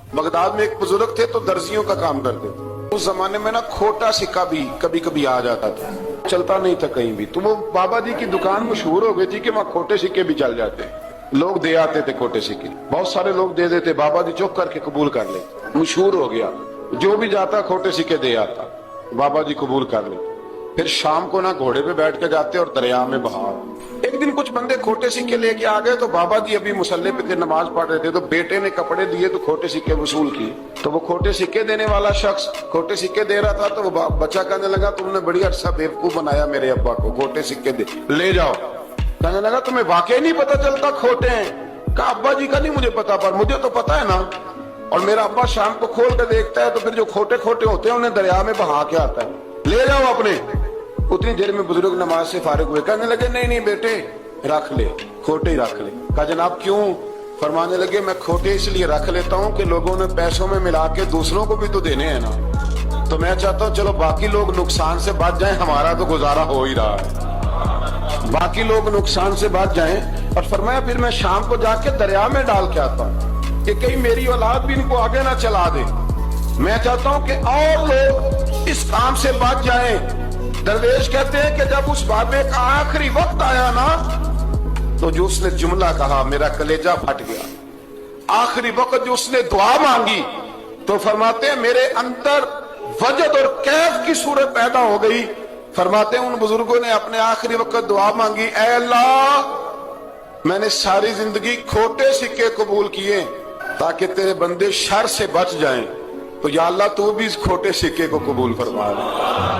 Baghdad में एक बुजुर्ग थे तो दर्जियों का काम करते थे। उस जमाने में ना खोटा सिक्का भी कभी कभी आ जाता था, चलता नहीं था कहीं भी। तो वो बाबा जी की दुकान मशहूर हो गई थी कि वहाँ खोटे सिक्के भी चल जाते, लोग दे आते थे खोटे सिक्के, बहुत सारे लोग दे देते, बाबा जी चुप करके कबूल कर ले, मशहूर हो गया। जो भी जाता खोटे सिक्के दे आता, बाबा जी कबूल कर ले। फिर शाम को ना घोड़े पे बैठ के जाते और दरिया में बहा। एक दिन कुछ बंदे खोटे सिक्के लेके आ गए, तो बाबा जी अभी मुसल्ले पे थे, नमाज पढ़ रहे थे, तो बेटे ने कपड़े दिए तो खोटे सिक्के वसूल किए। तो वो खोटे सिक्के देने वाला शख्स खोटे सिक्के दे रहा था, तो वो बच्चा कहने लगा तुमने बड़ी अच्छा बेवकूफ बनाया मेरे अब्बा को, खोटे सिक्के दे ले जाओ। कहने लगा तुम्हें वाकई नहीं पता चलता खोटे हैं? कहा अब्बा जी का नहीं मुझे पता, पर मुझे तो पता है ना। और मेरा अब्बा शाम को खोल कर देखता है तो फिर जो खोटे खोटे होते हैं उन्हें दरिया में बहा के आता है, ले जाओ अपने। उतनी देर में बुजुर्ग नमाज से फारिग हुए, कहने लगे नहीं नहीं बेटे रख ले, खोटे ही रख ले। कहा जनाब क्यों? फरमाने लगे मैं खोटे इसलिए रख लेता हूँ कि लोगों ने पैसों में मिला के दूसरों को भी तो देने हैं ना, तो मैं चाहता हूँ चलो बाकी लोग नुकसान से बच जाएं, हमारा तो गुजारा हो ही रहा है, बाकी लोग नुकसान से बच जाएं। और फरमाया फिर मैं शाम को जाके दरिया में डाल के आता हूँ कि कहीं मेरी औलाद भी इनको आगे ना चला दे। मैं चाहता हूँ कि और लोग इस काम से बच जाएं। दरवेश कहते हैं कि जब उस बाबे का आखिरी वक्त आया ना, तो जो उसने जुमला कहा मेरा कलेजा फट गया। आखिरी वक्त जो उसने दुआ मांगी, तो फरमाते हैं मेरे अंदर वजद और कैफ की सूरत पैदा हो गई। फरमाते हैं उन बुजुर्गों ने अपने आखिरी वक्त दुआ मांगी, ऐ अल्लाह मैंने सारी जिंदगी खोटे सिक्के कबूल किए ताकि तेरे बंदे शर से बच जाएं, तो या अल्लाह तू भी इस खोटे सिक्के को कबूल फरमा ले।